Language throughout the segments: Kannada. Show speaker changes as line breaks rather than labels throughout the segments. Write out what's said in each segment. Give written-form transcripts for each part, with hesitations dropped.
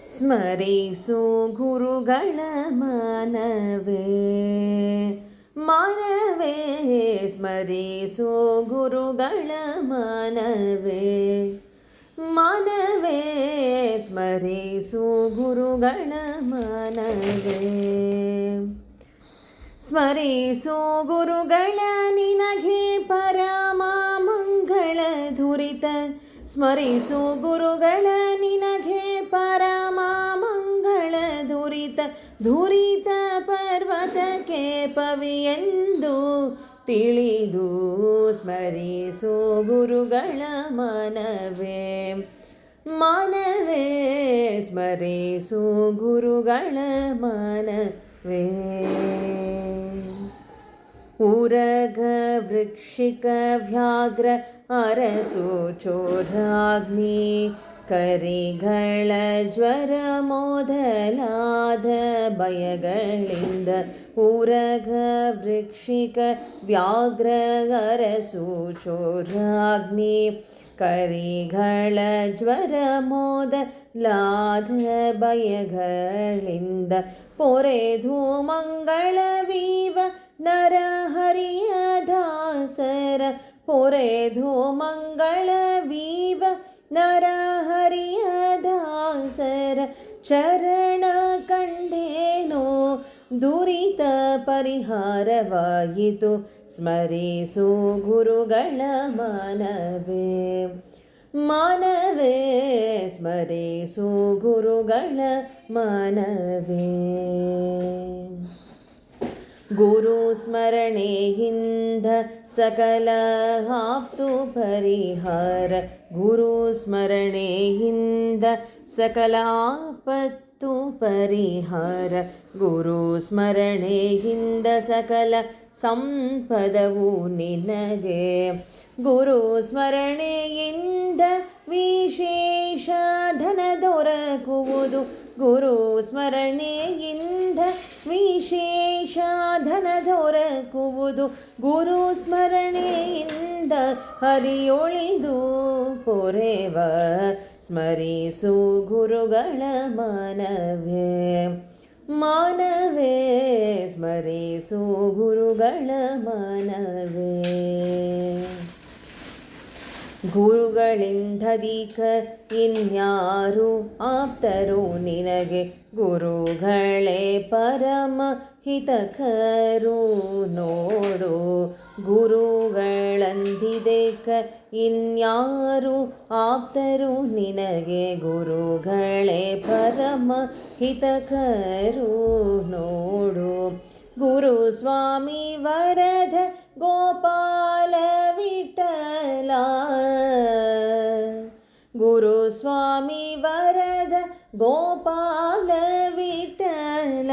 ಸ್ಮರಿಸು ಗುರುಗಳ ಮನವೇ ಮನವೇ ಸ್ಮರಿಸು ಗುರುಗಳ ಮನವೇ ಮನವೇ ಸ್ಮರಿಸು ಗುರುಗಳ ಮನವೇ ಸ್ಮರಿಸು ಗುರುಗಳ ನಿನಗೆ ಪರಮ ಮಂಗಳ ಧುರಿತ ಸ್ಮರಿಸು ಗುರುಗಳ ನಿನಗೆ ಪರಮ ಮಂಗಳ ಧುರಿತ ಧುರಿತ ಪರ್ವತಕ್ಕೆ ಪವಿಯೆಂದು ತಿಳಿದು ಸ್ಮರಿಸು ಗುರುಗಳ ಮನವೇ ಮನವೇ ಸ್ಮರಿಸು ಗುರುಗಳ ಮನವೇ ಉರಗ ವೃಕ್ಷಿಕ ವ್ಯಾಘ್ರ ಅರಸು ಚೋರಾಗ್ನಿ ಕರಿಗಳ ಜ್ವರ ಮೊದಲಾದ ಭಯಗಳಿಂದ ಉರಗ ವೃಕ್ಷಿಕ ವ್ಯಾಘ್ರ ಅರಸು ಚೋರಾಗ್ನಿ ಕರಿಗಳ ಜ್ವರ ಮೊದಲಾದ ಭಯಗಳಿಂದ ಪೊರೆದು ಮಂಗಳವೀವ ನರಹರಿಯ ದಾಸರ ಪೊರೆದು ಮಂಗಳವೀವ ನರಹರಿಯ ದಾಸರ ಚರಣ ಕಂಡೇನೋ ದುರಿತ ಪರಿಹಾರವಾಯಿತು ಸ್ಮರಿಸು ಗುರುಗಳ ಮನವೇ ಮನವೇ ಸ್ಮರಿಸು ಗುರುಗಳ ಮನವೇ ಗುರು ಸ್ಮರಣೆಯಿಂದ ಸಕಲ ಆಪ್ತು ಪರಿಹಾರ ಗುರು ಸ್ಮರಣೆಯಿಂದ ಸಕಲ ಆಪತ್ತು ಪರಿಹಾರ ಗುರು ಸ್ಮರಣೆಯಿಂದ ಸಕಲ ಸಂಪದವು ನಿನಗೆ ಗುರು ಸ್ಮರಣೆಯಿಂದ ವಿಶೇಷ ಧನ ದೊರಕುವುದು ಗುರು ಸ್ಮರಣೆಯಿಂದ ವಿಶೇಷ ಧನ ದೊರಕುವುದು ಗುರು ಸ್ಮರಣೆಯಿಂದ ಹರಿಯೊಳಿದು ಪೊರೆವ ಸ್ಮರಿಸು ಗುರುಗಳ ಮನವೇ ಮನವೇ ಸ್ಮರಿಸು ಗುರುಗಳ ಮನವೇ ಗುರುಗಳಿಂದಧಿಕ ಇನ್ಯಾರು ಆಪ್ತರು ನಿನಗೆ ಗುರುಗಳೇ ಪರಮ ಹಿತಕರು ನೋಡು ಗುರುಗಳಂದಿದೇಕ ಇನ್ಯಾರು ಆಪ್ತರು ನಿನಗೆ ಗುರುಗಳೇ ಪರಮ ಹಿತಕರು ನೋಡು ಗುರು ಸ್ವಾಮಿ ವರದ ಗೋಪಾಲ ವಿಠಲ ಗುರು ಸ್ವಾಮಿ ವರದ ಗೋಪಾಲ ವಿಠಲ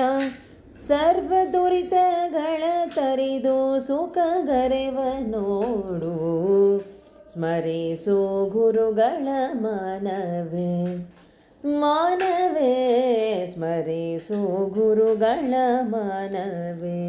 ಸರ್ವ ದುರಿತಗಳ ತರಿದು ಸುಖಗರೆವ ನೋಡು ಸ್ಮರಿಸು ಗುರುಗಳ ಮನವೇ ಮನವೇ ಸ್ಮರಿಸು ಗುರುಗಳ ಮನವೇ